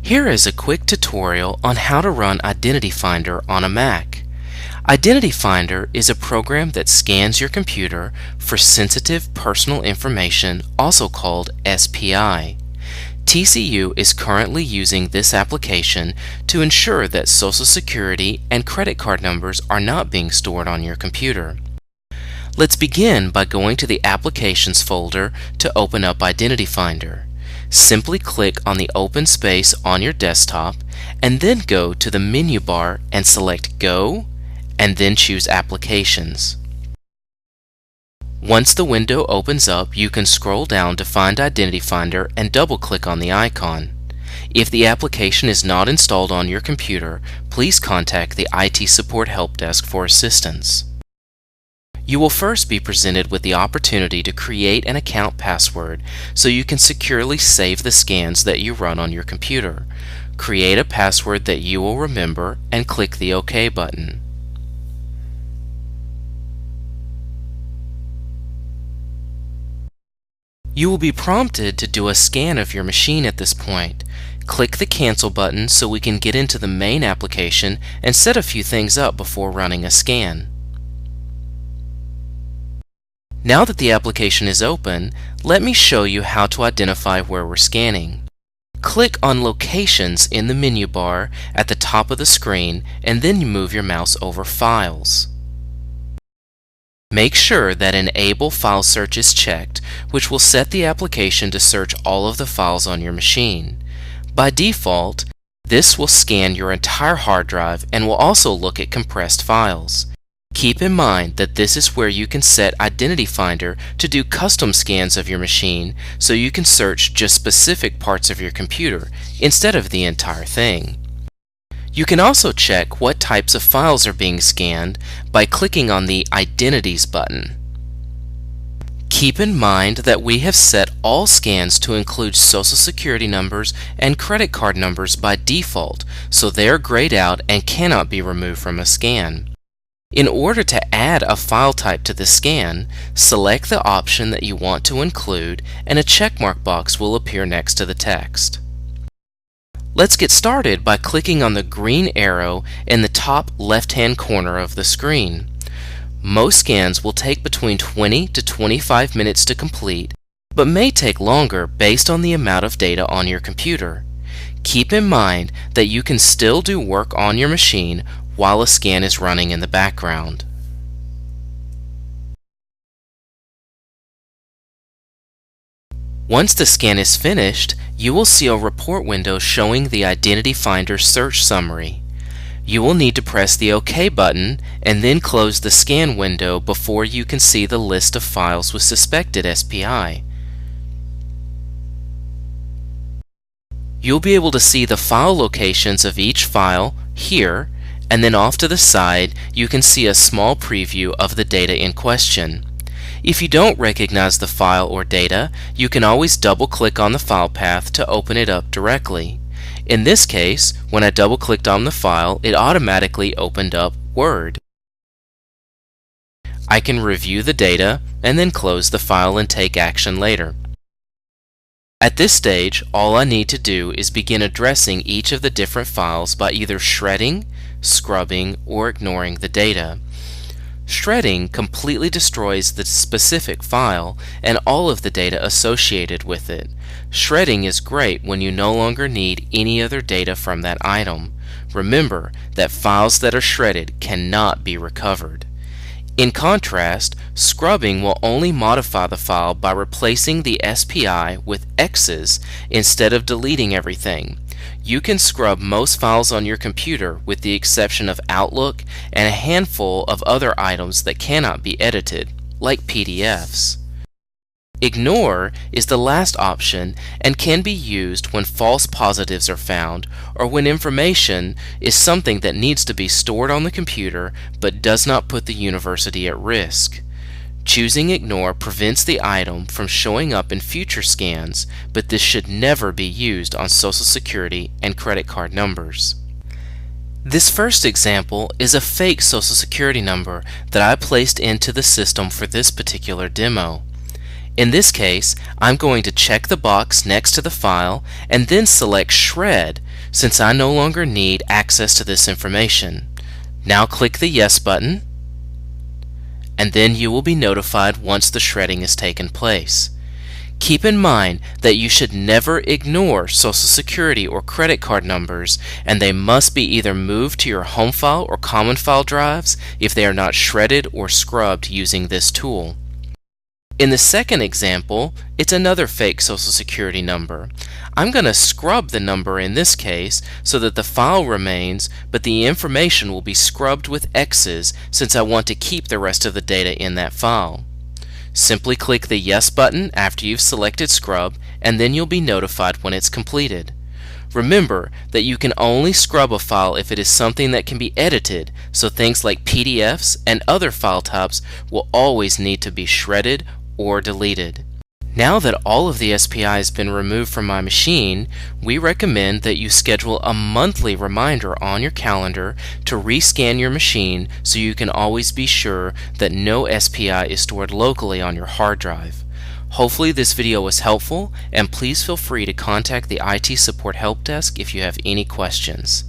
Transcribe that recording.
Here is a quick tutorial on how to run Identity Finder on a Mac. Identity Finder is a program that scans your computer for sensitive personal information, also called SPI. TCU is currently using this application to ensure that Social Security and credit card numbers are not being stored on your computer. Let's begin by going to the Applications folder to open up Identity Finder. Simply click on the open space on your desktop and then go to the menu bar and select Go and then choose Applications. Once the window opens up, you can scroll down to find Identity Finder and double-click on the icon. If the application is not installed on your computer, please contact the IT Support Help Desk for assistance. You will first be presented with the opportunity to create an account password so you can securely save the scans that you run on your computer. Create a password that you will remember and click the OK button. You will be prompted to do a scan of your machine at this point. Click the Cancel button so we can get into the main application and set a few things up before running a scan. Now that the application is open, let me show you how to identify where we're scanning. Click on Locations in the menu bar at the top of the screen and then move your mouse over Files. Make sure that Enable File Search is checked, which will set the application to search all of the files on your machine. By default, this will scan your entire hard drive and will also look at compressed files. Keep in mind that this is where you can set Identity Finder to do custom scans of your machine so you can search just specific parts of your computer instead of the entire thing. You can also check what types of files are being scanned by clicking on the Identities button. Keep in mind that we have set all scans to include Social Security numbers and credit card numbers by default, so they are grayed out and cannot be removed from a scan. In order to add a file type to the scan, select the option that you want to include and a checkmark box will appear next to the text. Let's get started by clicking on the green arrow in the top left-hand corner of the screen. Most scans will take between 20 to 25 minutes to complete, but may take longer based on the amount of data on your computer. Keep in mind that you can still do work on your machine while a scan is running in the background. Once the scan is finished, you will see a report window showing the Identity Finder search summary. You will need to press the OK button and then close the scan window before you can see the list of files with suspected SPI. You'll be able to see the file locations of each file here, and then off to the side you can see a small preview of the data in question. If you don't recognize the file or data, you can always double-click on the file path to open it up directly. In this case, when I double-clicked on the file, it automatically opened up Word. I can review the data and then close the file and take action later. At this stage, all I need to do is begin addressing each of the different files by either shredding, scrubbing, or ignoring the data. Shredding completely destroys the specific file and all of the data associated with it. Shredding is great when you no longer need any other data from that item. Remember that files that are shredded cannot be recovered. In contrast, scrubbing will only modify the file by replacing the SPI with X's instead of deleting everything. You can scrub most files on your computer with the exception of Outlook and a handful of other items that cannot be edited, like PDFs. Ignore is the last option and can be used when false positives are found or when information is something that needs to be stored on the computer but does not put the university at risk. Choosing Ignore prevents the item from showing up in future scans, but this should never be used on Social Security and credit card numbers. This first example is a fake Social Security number that I placed into the system for this particular demo. In this case, I'm going to check the box next to the file and then select Shred since I no longer need access to this information. Now click the Yes button, and then you will be notified once the shredding has taken place. Keep in mind that you should never ignore Social Security or credit card numbers, and they must be either moved to your home file or common file drives if they are not shredded or scrubbed using this tool. In the second example, it's another fake Social Security number. I'm going to scrub the number in this case so that the file remains, but the information will be scrubbed with X's since I want to keep the rest of the data in that file. Simply click the Yes button after you've selected Scrub, and then you'll be notified when it's completed. Remember that you can only scrub a file if it is something that can be edited, so things like PDFs and other file types will always need to be shredded or deleted. Now that all of the SPI has been removed from my machine, we recommend that you schedule a monthly reminder on your calendar to rescan your machine so you can always be sure that no SPI is stored locally on your hard drive. Hopefully this video was helpful, and please feel free to contact the IT Support Help Desk if you have any questions.